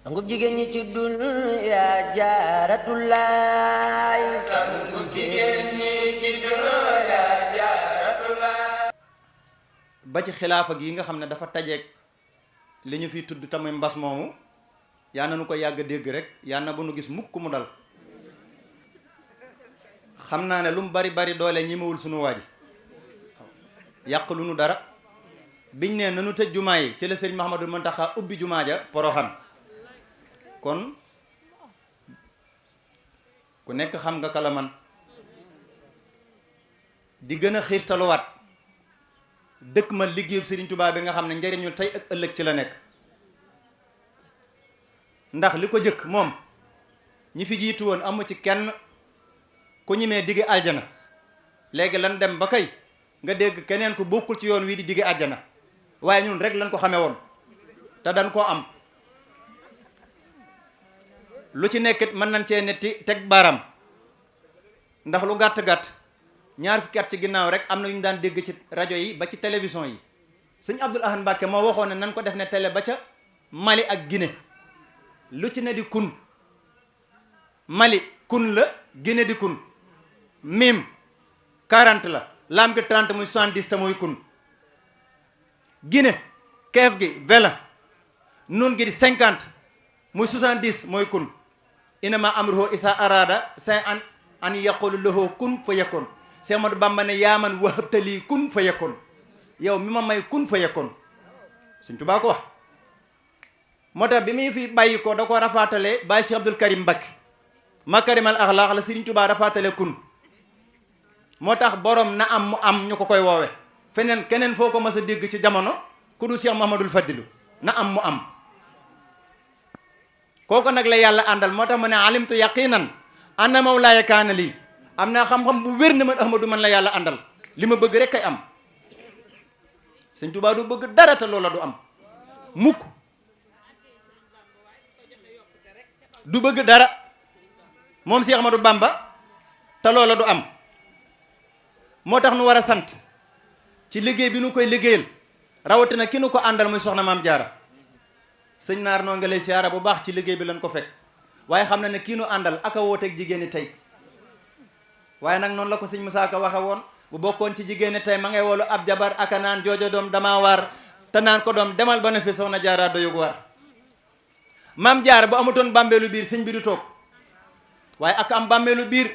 sangub jigéen ñi ci dunya jaaratullaay sangub jigéen ñi ci dunya jaaratullaay. ba ci xilaafa gi nga xam ne dafa tajeeg li ñu fiy tudd tamit mbas moomu yaa na nu ko yàgg dégg rek yaa na bu nu gis mukk mu dal. xam naa ne lu mu bari bari doole ñimewul sunu waaji yàq lu nu dara biñ ne nanu tëj jumaa yi ci la sëriñ Mahamadul Muntaxa ubbi jumaa ja Poroxaan kon ku nekk xam nga kala man di gën a xiirtaluwaat dëkk ma liggéeyub sëriñ Tuubaa bi nga xam ne njëriñu tey ak ëllëg ci la nekk ndax li ko jëkk moom ñi fi jiitu woon amu ci kenn ku ñimee digge aljana léegi lan dem ba kay nga dégg keneen ku bokkul ci yoon wii di digge aljana waaye ñun rek lan ko xamee woon te dañ koo am lu ci nekkit mën nañ cee netti teg baaraam ndax lu gàtt-gàtt ñaar fukki at ci ginnaaw rek am na yu ñu daan dégg ci rajo yi ba ci télévision yi sëñ Abdul Ahad Mbàkke moo waxoon ne nan ko def ne télé ba ca Mali ak Guinée lu ci ne di kun Mali kun la Guinée di kun mim 40 la lam gi 30 muy 70 te muy kun Guinée keef gi 20 nun gi di 50 muy 70 mooy kun inama amruhu isa arada say an yaqulu lahu kun fa yakun Seex Ahmadu Bamba ne yaaman wahabtali kun fa yakun yow mi ma may kun fa yakun Sëñ Tuubaa ko wax moo tax bi muy fi bàyyi ko da ko rafaatale Baay Cheikh Abdul Karim Mbakke makarimal axlaax la Sëriñ Tuubaa rafaatale kun moo tax borom na am mu am ñu ko koy woowe feneen keneen foo ko mas a dégg ci jamono ku du Cheikh Mahamadul Fadilu na am mu am kooku nag la yàlla àndal moo tax mu ne alimtu yaqinan anna mawlaaya kaana lii am naa xam-xam bu wér ne man Ahmadu man la yàlla àndal li ma bëgg rek kay am Sëñ Tuubaa du bëgg dara te loola du am mukk du bëgg dara moom Cheikh Ahmadou Bamba te loola du am moo tax nu war a sant ci liggéey bi nu koy liggéeyal rawatina ki nu ko àndal muy soxna maam jaara sëñ naar noo nga lay siyaara bu baax ci liggéey bi lañ ko fekk waaye xam na ne kii nu àndal aka wooteeg jigéen ñi tey waaye nag noonu la ko sëñ Musaa Ka waxe woon bu bokkoon ci jigéen ñi tey ma ngay wolu ab jabar aka naan joojo doom damaa waar te naan ko doom demal ba ne fi soxna jaara doyug waar maam jaara bu amutoon bàmbeelu biir sëñ bi du toog waaye aka am bàmbeelu biir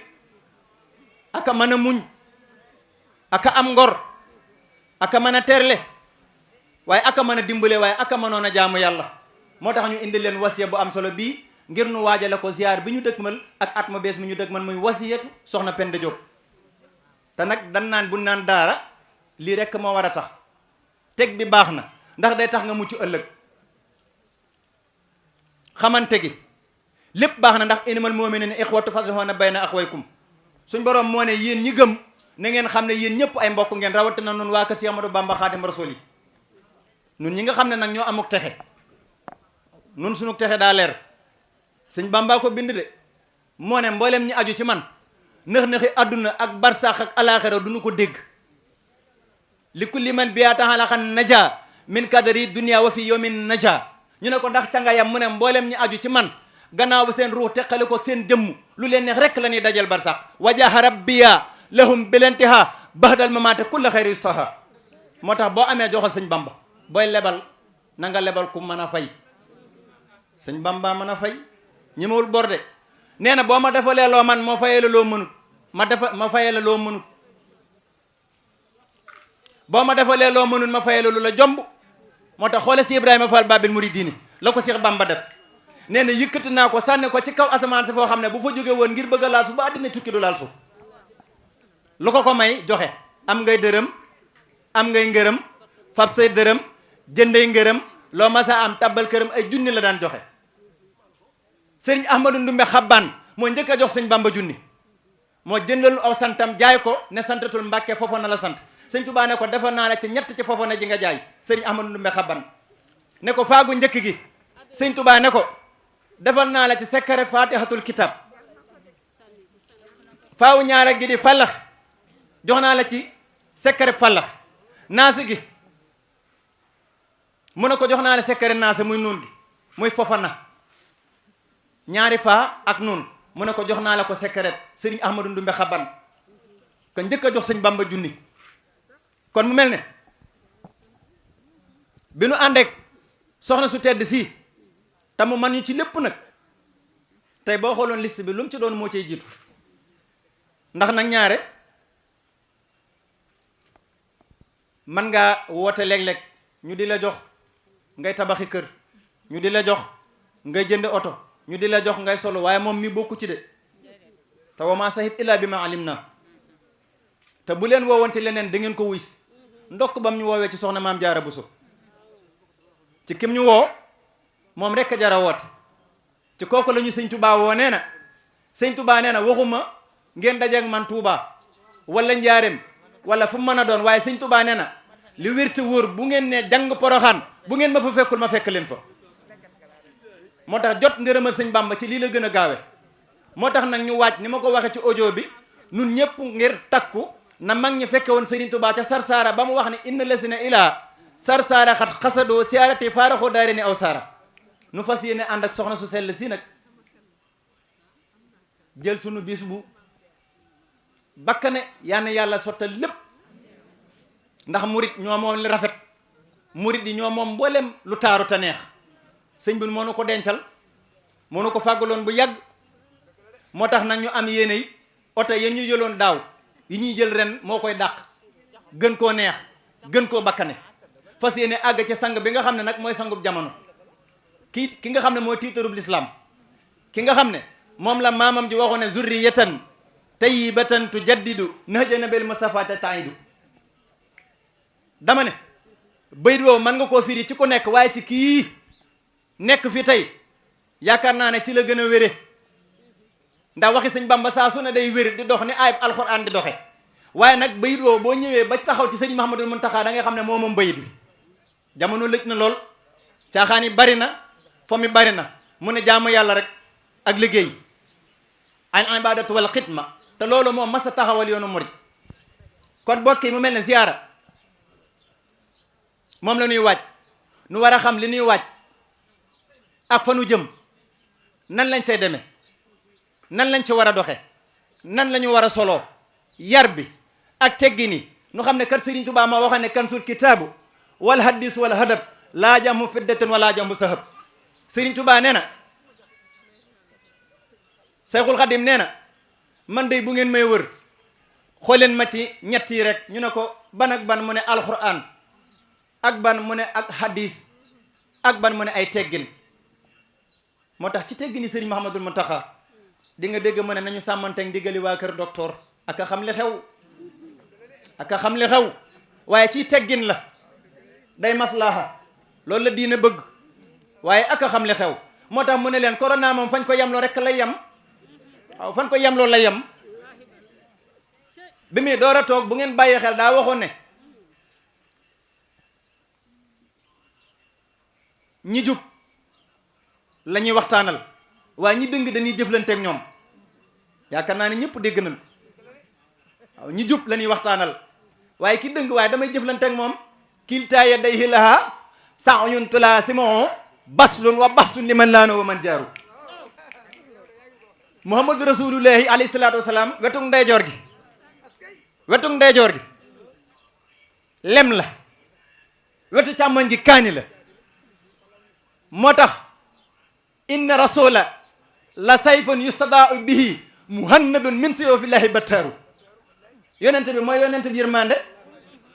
aka mën a muñ aka am ngor aka mën a terle waaye aka mën a dimbale waaye aka mënoon a jaamu yàlla moo tax ñu indi leen wasiya bu am solo bii ngir nu waajale ko ziar bi ñu dëgmal ak at ma bees mi ñu dëgmal muy wasiyatu soxna Penda Diop te nag dan naan bu naan daara lii rekk moo war a tax teg bi baax na ndax day tax nga mucc ëllëg xamante gi lépp baax na ndax innamal mu'minuuna ixwatun faslihuuna bayna axawaykum suñ borom moo ne yéen ñi gëm na ngeen xam ne yéen ñëpp ay mbokk ngeen rawatina nun waa kër si Amadou Bamba Xaadim Rasuul yi nun ñi nga xam ne nag ñoo amuk texe nun suñu texe daa leer sëñ Bamba ko bind de moo ne mboolem ñi aju ci man nëx-nëxi àdduna ak barsax ak alaaxira duñu ko dégg li kulli man biyaa taxalaxan naja min kadari dunia wa fi yawmin naja ñu ne ko ndax ca nga yam mu ne mboolem ñi aju ci man gannaaw ba seen ruux teqale ko seen jëmm lu leen neex rekk la ñuy dajal barsax wajaha rabbiya lahum bilentiha bahdal mamaate kulla xayri yustaha moo tax boo amee joxal sëñ Bamba booy lebal na nga lebal ku mën a fay sëñ Bamba mën a fay ñemewul bor de nee na boo ma defalee loo man moo fayee la loo mënut ma fayee la loo mënut boo ma defalee loo mënut ma fayee la lu la jomb moo tax xoole si Ibrahima Fall Babil Mouridine la ko Cheikh Bamba def nee na yëkkati naa ko sànni ko ci kaw asamaan si foo xam ne bu fa jógee woon ngir bëgg a laal suuf ba àddina tukki du laal suuf lu ko may joxe am ngay dërëm am ngay ngërëm fab say dërëm jëndee ngërëm loo masa am tabbal këram ay junni la daan joxe sëriñ Ahmadou Ndumbe Xabbaan moo njëkk a jox sëñ Bamba junni moo jëndal aw santam jaay ko ne santatul Mbàkke foofa na la sant sëñ Tuubaa ne ko defal naa la ci ñett ci foofa na ji nga jaay sëriñ Ahmadou Ndumbe Xabbaan ne ko faagu njëkk gi sëñ Tuubaa ne ko defal naa la ci secret fatihatul kitab faawu ñaare gi di fallax jox naa la ci secret fallax naasi gi mu ne ko jox naa la secret naasi muy nuun gi muy foofa na ñaari faa ak nun mu ne ko jox naa la ko secret sëriñ Ahmadou Ndumbe Xaban ka njëkk a jox sëñ Bamba junni. kon mu mel ne bi nu àndeek soxna su tedd si te mu man ñu ci lépp nag tey boo xooloon liste bi lu mu ci doon moo cay jiitu ndax nag ñaare man ngaa woote léeg-léeg ñu di la jox ngay tabaxi kër, ñu di la jox ngay jënd oto, ñu di la jox ngay solo, waaye moom mi bokku ci de te wa maa sahid illa bi ma alim na. te bu leen woowante leneen da ngeen ko wuys ndokk bam ñu woowee ci soxna maam Jaara Buso ci kim ñu woo moom rek a jara woote ci kooku la ñu sëñ Touba woo nee na sëñ Touba nee na waxuma ngeen dajeek man Touba wala njaareem wala fu mu mën a doon, waaye sëñ Touba nee na li wérte wóor bu ngeen ne jàng Poroxaan bu ngeen ma fa fekkul ma fekk leen fa. moo tax jot ngërëmal sëñ Bamba ci lii la gën a gaawe moo tax nag ñu waaj ni ma ko waxee ci audio bi nun ñëpp ngir takku na mag ñi fekke woon Serigne Touba ca Sarsara ba mu wax ne inna lasina ilaa Sarsara xat xasadoo siyaarati faaraxoo daare ni aw saara. nu fas yéene ànd ak soxna su sell si nag jël sunu bis bu bakkane yal yàlla sottal lépp ndax murit ñoo moom li rafet, murit yi ñoo moom mboolem lu taaru te neex. sëñ bi moo nu ko dencal moo nu ko fàggaloon bu yàgg moo tax nag ñu am yéene yi oto yéen ñu jëloon daaw yi ñuy jël ren moo koy dàq gën koo neex gën koo bakkane fas yéene àgg ca sang bi nga xam ne nag mooy sangub jamono ki nga xam ne mooy tiitarub lislaam ki nga xam ne moom la maamam ji waxoon ne zurriyatan tayyibatan tujaddidu nahja nabil mustafa ta'idu. dama ne bayit woowu mën nga koo firi ci ku nekk, waaye ci kii nekk fi tey yaakaar naa ne ci la gën a wére ndax waxi sëñ Bamba saa su ne day wér di dox ni ayib alxuraan di doxe. waaye nag bayit woowu boo ñëwee ba taxaw ci sëñ Mahamadul Muntaxa da ngay xam ne moo moom bayit bi. jamono lëj na lool, caaxaan yi bari na, fo mi bari na, mu ne jaamu yàlla rek ak liggéey an ibadatu wal xidma, te loolu moom mas a taxawal yoonu murid. kon bokk yi mu mel ne ziyaara moom la ñuy waaj, nu war a xam li ñuy waaj ak fa nu jëm nan lañ say demee, nan lañ ci war a doxe, nan la ñu war a soloo, yar bi ak teggi ni nu xam ne kat Sëriñ Tuubaa ma waxoon ne kansul kitaabu wal hadis wal hadab laa jamu fiddatin wala jamu sahab. Sëriñ Tuubaa nee na, Sayxul Xadim nee na, man day bu ngeen may wër xooleen ma ci ñett yi rek. ñu ne ko ban ak ban, mu ne alquran, ak ban mu ne ak hadis, ak ban mu ne ay teggin. moo tax ci teggini Sëriñ Mahamadul Muntaxa di nga dégg mu ne nañu sàmmanteeg ndigali waa kër docteur ak a xam li xew, ak a xam li xew, waaye ci teggin la, day maslaha, loolu la diine bëgg, waaye ak a xam li xew. moo tax mu ne leen corona moom fañ ko yemloo rek lay yem, waaw fañ ko yemloo lay yem. bi muy door a toog bu ngeen bàyyi xel daa waxoon ne ñi jub la ñuy waxtaanal, waaye ñi dëng dañuy jëflanteeg ñoom. yaakaar naa ne ñëpp dégg nañ, waaw ñi jub la ñuy waxtaanal, waaye ki dëng waaye damay jëflanteeg moom. kiltaaya day hilaha sa'yun tulasimoo baslun wa bahsun liman laano wa man jaaru. muhammadu rasulullahi alayhi salaatu wasalaam wetuk ndeyjoor gi, wetuk ndeyjoor gi lem la, wetu càmmoñ gi kaani la. moo tax inna rasula la sayfun yustadaau bihi muhannadun min suyufillahi battaaru. yonente bi mooy yonente bi yërmande,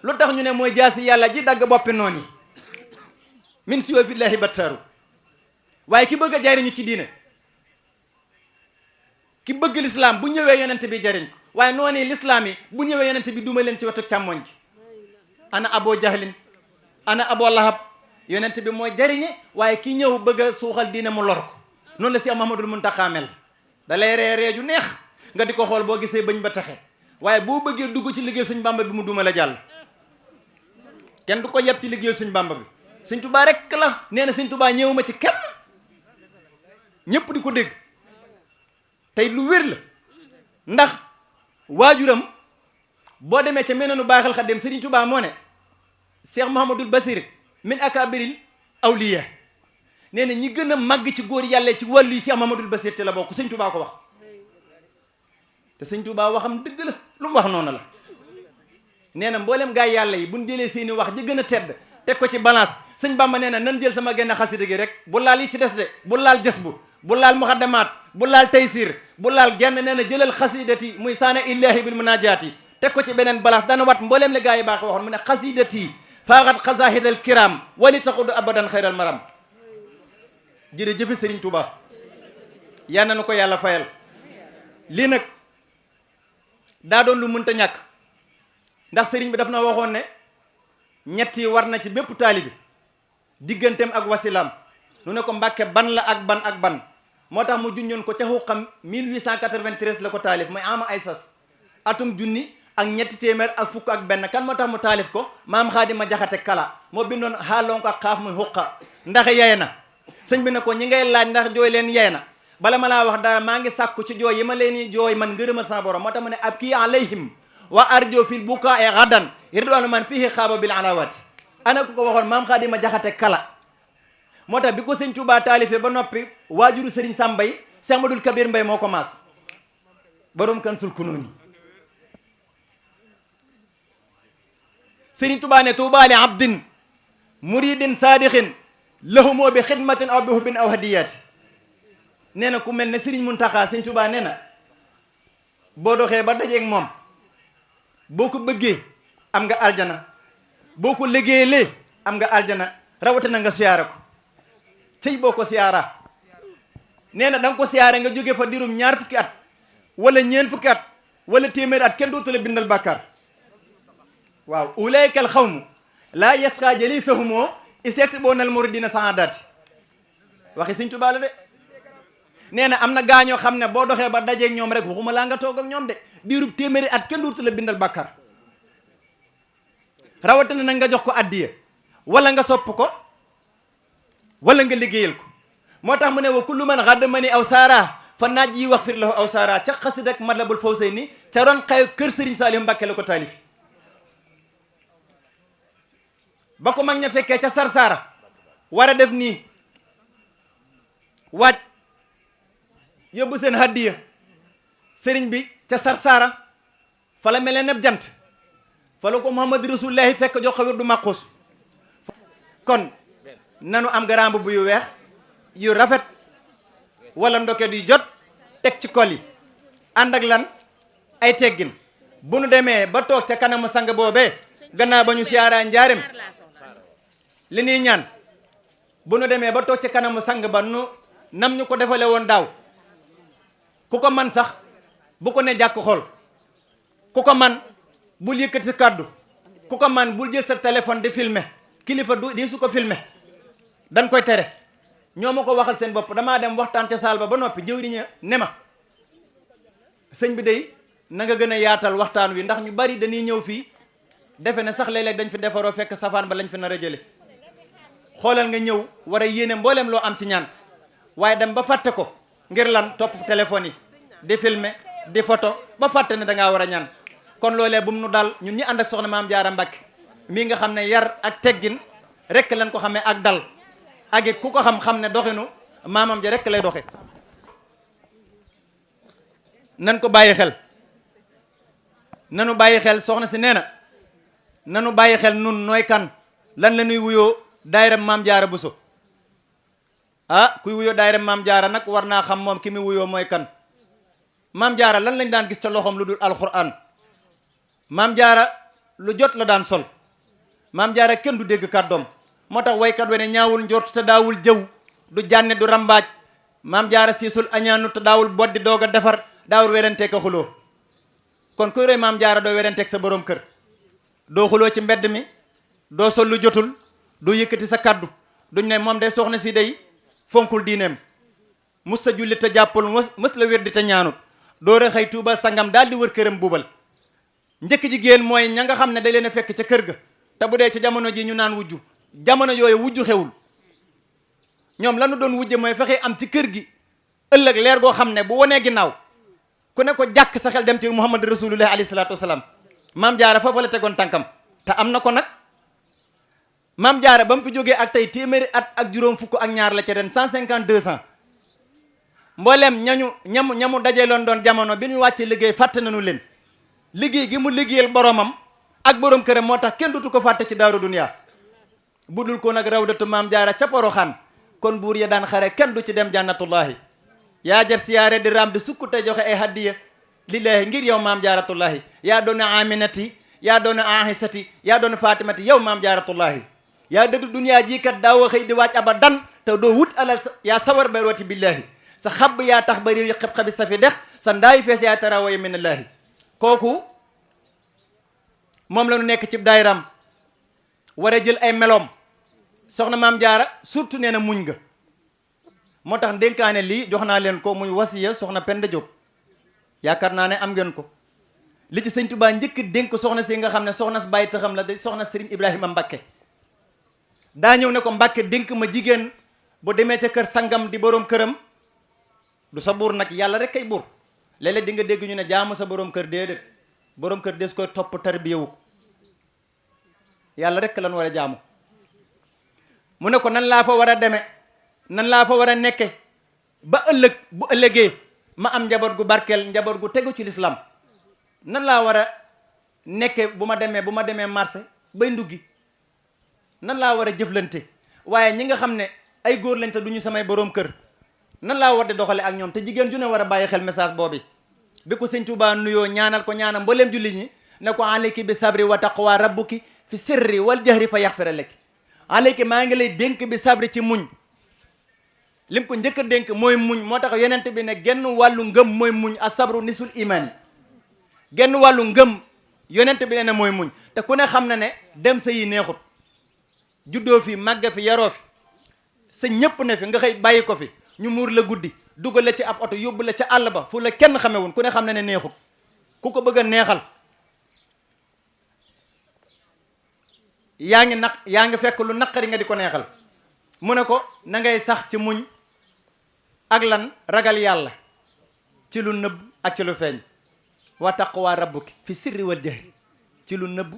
lu tax ñu ne mooy jaasi yàlla ji dagg boppi noon yi min suyufillahi battaaru. waaye ki bëgg a jariñu ci diine, ki bëgg lislaam bu ñëwee yonente bi jariñ ko, waaye noonu lislaam yi bu ñëwee yonente bi duma leen ci wetu càmmoñ gi. ana abo jahlin, ana abo lahab, yonent bi mooy jariñe, waaye ki ñëw bëgg a suuxal diine mu lor ko. noonu la si Muhammadul Muntaxa mel, da lay ree ju neex nga di ko xool boo gisee bañ ba taxe, waaye boo bëggee dugg ci liggéey suñ Bamba bi mu duma la jàll. kenn du ko yeb ci liggéey suñ Bamba bi. Sëñ Tuubaa rek la nee na Sëñ Tuubaa ñëwuma ci kenn, ñëpp di ko dégg tey lu wér la. ndax waajuram boo demee ca Minanu Baaxil Xadim Sëriñ Tuubaa moo ne Cheikh Mouhamadul Basir min akabiril awliya, nee na ñi gën a màgg ci góor yàlla ci wàllu yi Cheikh Mamadou Bassir te la bokk sëñ Touba ko wax te sëñ Touba waxam dëgg la lu mu wax noonu la nee na mboolem gaa yàlla yi buñ jëlee seeni wax ji gën a tedd teg ko ci balance sëñ Bamba nee na nan jël sama genn xasida gi rek bu laal yi ci des de bu laal jës bu laal muxaddamaat bu laal taysir bu laal genn nee na jëlal xasidati muy saana illahi bil munajaati teg ko ci beneen balance dana wat mbooleem le gaa yi baax waxoon mu ne xasidati faaxat xasahidal kiram wali taxudu abadan xayral maram jërëjëf Serigne Touba yal na ko yàlla fayal lii nag daa doon lu mënta ñàkk ndax Serigne bi daf na waxoon ne ñett yi war na ci bépp taalibi digganteem ak wasilaam nu ne ko Mbàkke ban la ak ban moo tax mu junñoon ko ca xuqam 1893 la ko taalif mooy ama ay sas atum junni ak ñetti téeméer ak fukk ak benn kan moo tax mu taalif ko maam Xaadima Jaxate Kala moo bindoon xaaloon ko ak xaaf muy xuqa ndax yey na sëñ bi ne ko ñi ngay laaj ndax jooy leen yey na bala ma laa wax dara maa ngi sàkku ci jooy yi ma leen di jooy man ngërëmal sama borom moo tax mu ne ab kii alayhim wa arjo fil bukaa e gadan ridwaanu man fihi xaaba bil alawati ana ku ko waxoon maam Xaadima Jaxate Kala moo tax bi ko sëñ Tuubaa taalifee ba noppi waajuru sëriñ Sàmbay Seex Ahmadul Kabir Mbay moo ko maas borom Kansul Kunuuni sëriñ Tuubaa ne tuubaa li abdin muridin saadixin lahumoo bi xidmatin aw bi hubbin aw hadiyaati nee na ku mel ne sëriñ Muntaxa sëriñ Tuubaa nee na boo doxee ba dajeeg moom boo ko bëggee am nga aljana boo ko liggéeyee am nga aljana rawatina nga siyaare ko tey boo ko siyaara nee na da nga ko siyaare nga jóge fa dirum ñaar fukki at wala ñeen fukki at wala téeméeri at kenn dootu la bindal bàkkaar waaw ulaykal xawmu laa yasqa jalisahumoo istiqboonal muridina saadaati waxi Sëñ Tuubaa la de nee na am na gaañoo xam ne boo doxee ba dajeeg ñoom rek waxuma laa nga toog ak ñoom de diirub téeméeri at kenn dootu la bindal bàkkaar rawatina nag nga jox ko addiya wala nga sopp ko wala nga liggéeyal ko moo tax mu ne wa kullu man xaddamani aw saara fa naaj yi wax fir lahu aw saara ca xasid ak Matlabul Fawzayni ca ron xayo kër Serigne Saliou Mbacké la ko taalif ba ko mag ña fekkee ca Sarsara war a def nii waaj yóbbu seen haddiya sëriñ bi ca Sarsara fa la mel ne jant fa la ko Muhammad Rasulullahi fekk jox ko wirdu Maxuus kon nanu am garambu bu yu weex yu rafet wala ndoket yu jot teg ci kol yi ànd ak lan ay teggin bu nu demee ba toog ca kanamu sang boobee gannaaw ba ñu siyaaraa njaarim li ñuy ñaan bu nu demee ba toog ca kanamu sang ba nu nam ñu ko defale woon daaw ku ko man sax bu ko ne jàkk xool ku ko man bul yëkkati sa kàddu ku ko man bul jël sa téléphone di filmer kilifa du di su ko filmer dañ koy tere ñoo ma ko waxal seen bopp damaa dem waxtaan ca saal ba noppi jëwriñ ne ma sëñ bi day na nga gën a yaatal waxtaan wi ndax ñu bari dañuy ñëw fii defe ne sax léeg-léeg dañ fi defaroo fekk safaan ba lañ fi nar a jële xoolal nga ñëw war a yéene mbooleem loo am ci ñaan waaye dem ba fàtte ko ngir lan topp téléphone yi di filmer di photo ba fàtte ne da ngaa war a ñaan kon loolee bu mu nu daal ñun ñi ànd ak soxna Maam Jaara Mbàkke mii nga xam ne yar ak teggin rek lañ ko xamee ak dal ak it ku ko xam ne doxinu maamam ja rek lay doxe nan ko bàyyi xel nanu bàyyi xel soxna si nee na nanu bàyyi xel nun nooy kan lan la ñuy wuyoo daayira Maam Jaara Buso ah kuy wuyoo daayira Maam Jaara nag war naa xam moom ki muy wuyoo mooy kan Maam Jaara lan lañ daan gis ca loxoom lu dul alxuraan Maam Jaara lu jot la daan sol Maam Jaara kenn du dégg kàddoom moo tax waykat we ne ñaawul njort te daawul jëw du jànne du rambaaj Maam Jaara siisul añaanu te daawul boddi doog a defar daawul werenteeg a xuloo kon kuy roy Maam Jaara doo werenteeg sa borom kër doo xuloo ci mbedd mi doo sol lu jotul doo yëkkati sa kaddu duñ ne moom day soxna si day fonkul diineem mus sa julli te jàppul mës la wér di te ñaanut door a xëy tuuba sangam daal di wër këram buubal njëkk jigéen mooy ña nga xam ne da leen a fekk ca kër ga te bu dee ci jamono ji ñu naan wujju jamono yooyu wujju xewul ñoom lanu doon wujje mooy fexe am ci kër gi ëllëg leer goo xam ne bu wonee ginnaaw ku ne ko jàkk sa xel dem ci Muhammad Rasulullah alayhi salaatu wasalaam Maam Jaara foofa la tegoon tànkam te am na ko nag maam jaara ba mu fi jógee ak tey téeméeri at ak juróom fukk ak ñaar la ca ren 152 ans mbooleem ñamu dajeeloon doon jamono bi ñu wàccee liggéey fàtte nañu leen liggéey gi mu liggéeyal boromam ak borom këram moo tax kenn dutu ko fàtte ci daaru duniya bu dul ko nag rawdatu maam jaara ca Poroxaan kon buur ya daan xare kenn du ci dem jannatullahi yaa jar siyaare di raam di sukk te joxe ay hadiya lillahi ngir yow maam jaaratullahi yaa doona aminati yaa doona ahisati yaa doona fatimati yow maam jaaratullahi yaa dëddu duniyaa ji kat daa waxëy di waaj abadan te doo wut alal yaa sawar bay rooti billahi sa xab yaa tax ba réew yi xab-xabi sa fi dex sa ndaayi fees yaa tarawoye minallahi kooku moom la ñu nekk ci daayiram war a jël ay meloom soxna maam jaara surtout nee na muñ nga moo tax ndénkaane lii jox naa leen ko muy wasiya soxna Penda Diop yaakaar naa ne am ngeen ko li ci sëñ Tuubaa njëkk dénk soxna si nga xam ne soxna si bàyyi taxam la de soxna Sëriñ Ibrahima Mbakke daa ñëw ne ko Mbakke dénk ma jigéen bu demee ca kër sangam di borom këram du sa buur nag yàlla rek kay buur léeg-léeg di nga dégg ñu ne jaamu sa borom kër déedéet borom kër des koy topp tarbiyewu yàlla rek lan war a jaamu mu ne ko nan laa fa war a demee nan laa fa war a nekke ba ëllëg bu ëllëgee ma am njaboot gu barkeel njaboot gu tegu ci lislaam nan laa war a nekke bu ma demee marché bay nduggi nan laa war a jëflante waaye ñi nga xam ne ay góor lañ te du ñu samay borom kër nan laa war di doxale ak ñoom te jigéen ju ne war a bàyyi xel message boobu bi ko sëñ Tuubaa nuyoo ñaanal ko ñaanal mbooleem julli ñi ne ko alayki bi sabri wa taqwa rabbuki fi sirri wal jahri fa yaxfira laki alayki maa ngi lay dénk bi sabri ci muñ lim ko njëkk a dénk mooy muñ moo tax yonent bi ne genn wàllu ngëm mooy muñ a sabru nisul imaan yi genn wàllu ngëm yonent bi ne mooy muñ te ku ne xam na ne dem sa yi neexut juddoo fi màgge fi yaroo fi sa ñëpp ne fi nga xëy bàyyi ko fi ñu muur la guddi dugal la ci ab oto yóbbu la ca àll ba fu la kenn xamewun ku ne xam na ne neexut ku ko bëgg a neexal yaa ngi fekk lu naqari nga di ko neexal mu ne ko na ngay sax ci muñ ak lan ragal yàlla ci lu nëbb ak ci lu feeñ wa taqwa rabbuki fi sirri wal jahri ci lu nëbb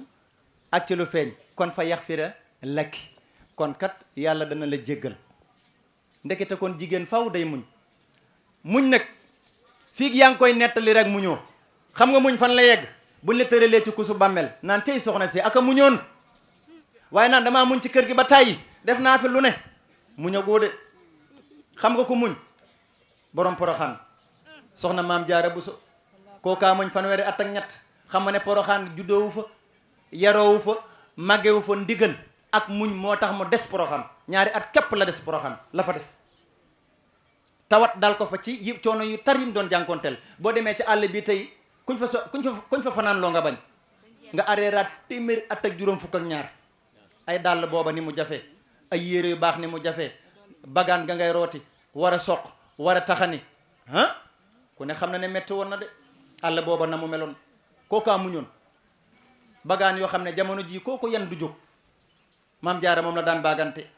ak ci lu feeñ kon fa yaxfira lakki kon kat yàlla dana la jéggal ndekete kon jigéen faw day muñ nag fii yaa ngi koy nettali rek muñoo xam nga muñ fan la yegg buñ la tëralee ci kusu bàmmeel naan tey soxna si aka muñoon waaye naan damaa muñ ci kër gi ba tàyyi def naa fi lu ne muñ a góode xam nga ko muñ borom Poroxaan soxna maam Jaara Buso kookaa muñ fanweeri at ak ñett xam nga ne Poroxaan juddoowu fa yaroowu fa màggewu fa ndigal ak muñ moo tax mu des Poroxaan ñaari at képp la des Poroxaan la fa def tawat dal ko fa ci yi coono yu tar yim doon jànkoonteel boo demee ci àll bi tey kuñ fa fanaan loo nga bañ nga areeraat téeméeri at ak juróom fukk ak ñaar ay dàll booba ni mu jafe ay yére yu baax ni mu jafe bagaan ga ngay rooti war a soq war a taxani ku ne xam na ne metti woon na de àll booba na mu meloon kookaa muñoon bagaan yoo xam ne jamono jii kooku yan du jóg maam Jaara moom la daan bagante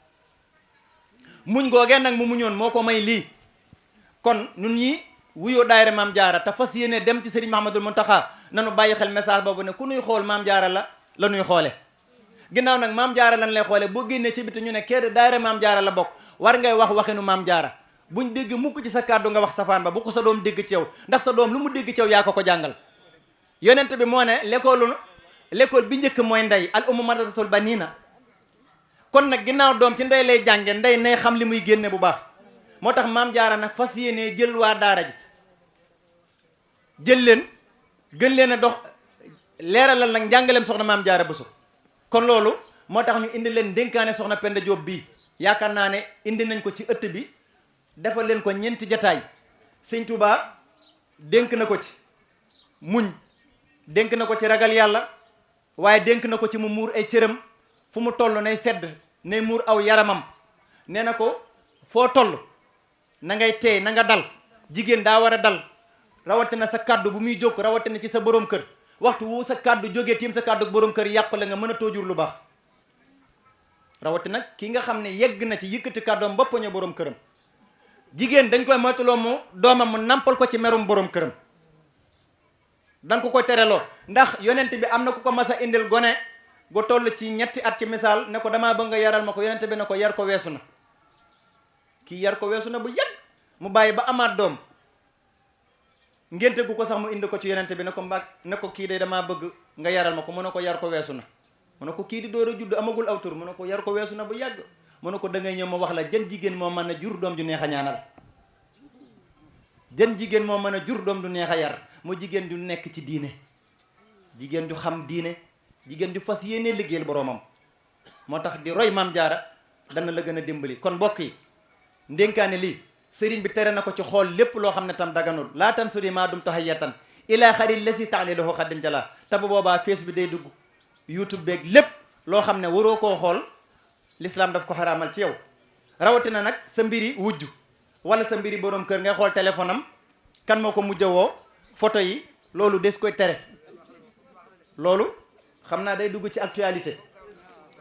muñ googee nag mu muñoon moo ko may lii kon ñun ñi wuyoo daayira maam Jaara te fas yéene dem ci Serigne Mahamadul Muntaxa nanu bàyyi xel message boobu ne ku nuy xool maam Jaara la nuy xoole ginnaaw nag maam Jaara lan lay xoole boo génnee ci biti ñu ne kee daayira maam Jaara la bokk war ngay wax waxinu maam Jaara buñ dégg mukk ci sa kàddu nga wax safaan ba bu ko sa doom dégg ci yow ndax sa doom lu mu dégg ci yow yaa ko jàngal yonent bi moo ne l'école bi njëkk mooy ndey al ummu madrasatul banina kon nag ginnaaw doom ci ndey lay jànge ndey nay xam li muy génne bu baax moo tax maam Jaara nag fas yéenee jël waa daara ji jël leen gën leen a dox leeralal nag njàngaleem soxna maam Jaara Buso kon loolu moo tax ñu indi leen dénkaane soxna Penda Diop bii yaakaar naa ne indi nañ ko ci ëtt bi defal leen ko ñeenti jataay sëñ Touba dénk na ko ci muñ dénk na ko ci ragal yàlla waaye dénk na ko ci mu muur ay cëram fu mu toll nay sedd nay muur aw yaramam nee na ko foo toll na ngay teey na nga dal jigéen daa war a dal rawatina sa kàddu bu muy jóg rawatina ci sa borom kër waxtu wu sa kàddu jógee tiim sa kàddu borom kër yàqule nga mën a toojur lu baax rawatina ki nga xam ne yegg na ci yëkkati kàddoom boppañu borom këram jigéen dañ koy moytuloo mu doomam mu nampal ko ci merum borom këram dan ko koy tereloo ndax yonent bi am na ku ko mas a indil gone go toll ci ñetti at ci misaal ne ko damaa bëgg nga yaral ma ko yonente bi ne ko yar ko weesu na kii yar ko weesu na bu yàgg mu bàyyi ba amaat doom ngénte gu ko sax mu indi ko ci yonente bi ne ko ne ko kii de damaa bëgg nga yaral ma ko mu ne ko yar ko weesu na mu ne ko kii di door a judd amagul aw tur mu ne ko yar ko weesu na bu yàgg mu ne ko da ngay ñëw ma wax la jën jigéen moo mën a jur doom ju neex a ñaanal jën jigéen moo mën a jur doom du neex a yar mu jigéen ju nekk ci diine jigéen ju xam diine jigéen ju fas yéene liggéeyal boroomam moo tax di roy maam jaara dana la gën a dimbali kon mbokk yi ndénkaane lii sëriñ bi tere na ko ci xool lépp loo xam ne tam daganul laa tan suri maa dum tahiyatan ila xaril la si taali loxo xaddin jala te bu boobaa face bi day dugg youtube beeg lépp loo xam ne waroo koo xool l'islam daf ko xaraamal ci yow rawatina nag sa mbiri wujj wala sa mbiri borom kër ngay xool téléphone am kan moo ko mujj woo photo yi loolu des koy tere loolu xam naa day dugg ci actualité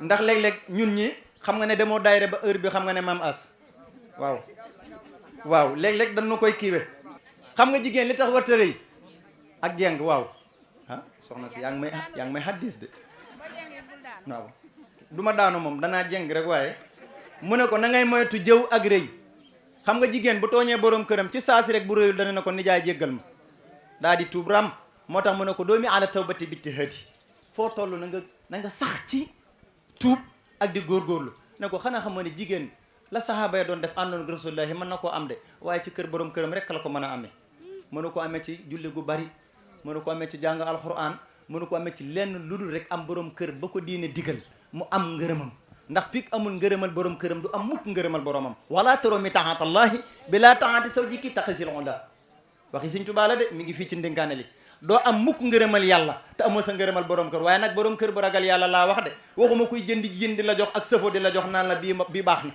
ndax léeg-léeg ñun ñi xam nga ne demoo daayira ba heure bi xam nga ne maam as waaw léeg-léeg dañu koy kiiwe xam nga jigéen li tax warta rëy ak jeng waaw ah soxna si yaa ngi may haddis de waaw du ma daanu moom danaa jeng rek waaye mu ne ko na ngay moytu jëw ak rëy xam nga jigéen bu tooñee borom këram ci saasi rek bu rëyul dana ne ko nijaay jéggal ma daa di tuub ram moo tax mu ne ko doomi ala tawbati bitti hëdi foo toll na nga sax ci tuub ak di góorgóorlu ne ko xanaa xam ne jigéen la sahaaba ya doon def àndoon rasulullahi mën na koo am de waaye ci kër borom këram rek la ko mën a amee mënu ko amee ci julli gu bari mënu ko amee ci jàng alquran mënu ko amee ci lenn lu dul rek am borom kër ba ko diine digal mu am ngërëmam ndax fii amul ngërëmal borom këram du am mukk ngërëmal boromam wala taro mi taxaatallahi bi laa taxaati saw jikki taxasil la waxi Sëñ Tuubaa la de mi ngi fii ci ndénkaane li doo am mukk ngërëmal yàlla te amoo sa ngërëmal borom kër waaye nag borom kër bu ragal yàlla laa wax de waxuma kuy jëndi jën di la jox ak sëfo di la jox naan la bii baax na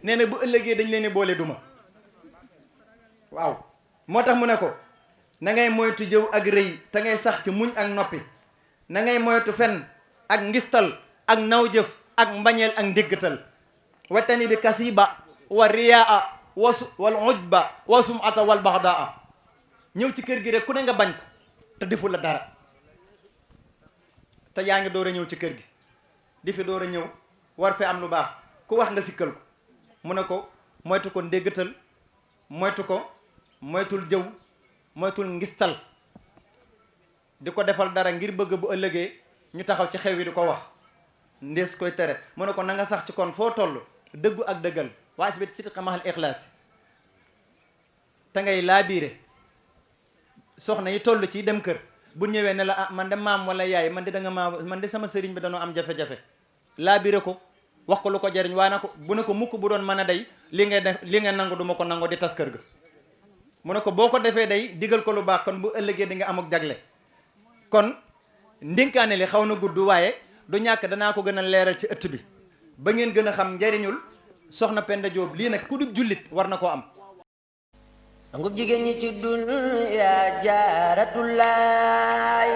nee na bu ëllëgee dañ leen boole duma waaw moo tax mu ne ko na ngay moytu jëw ak rëy te ngay sax ci muñ ak noppi na ngay moytu fen ak ngistal ak naw jëf ak mbañeel ak ndéggatal wattani bi kasiba wa riyaa wal ujba wa sumata wal baxdaa ñëw ci kër gi rek ku ne nga bañ ko te deful la dara te yaa ngi door a ñëw ci kër gi di fi door a ñëw war fe am lu baax ku wax nga sikkal ko mu ne ko moytu ko ndéggatal moytu ko moytul jëw moytul ngistal di ko defal dara ngir bëgg bu ëllëgee ñu taxaw ci xew yi di ko wax ndees koy tere mu ne ko na nga sax ci kon foo toll dëggu ak dëggal waas bit sidqa mahal ixlaas te ngay laabiire soxna yi toll ci dem kër bu ñëwee ne la ah man de maam wala yaay man de da nga man de sama sëriñ bi danoo am jafe-jafe laabiire ko wax ko lu ko jariñ waaye na ko bu ne ko mukk bu doon mën a day li ngay nangu du ma ko nangu di tas kër ga mu ne ko boo ko defee day digal ko lu baax kon bu ëllëgee di nga am ak jagle kon ndénkaane li xaw na gudd waaye du ñàkk danaa ko gën a leeral ci ëtt bi ba ngeen gën a xam njariñul soxna Penda Diop lii nag ku dul jullit war na koo am sangub jigéen ñi ci dunya jaaratullaay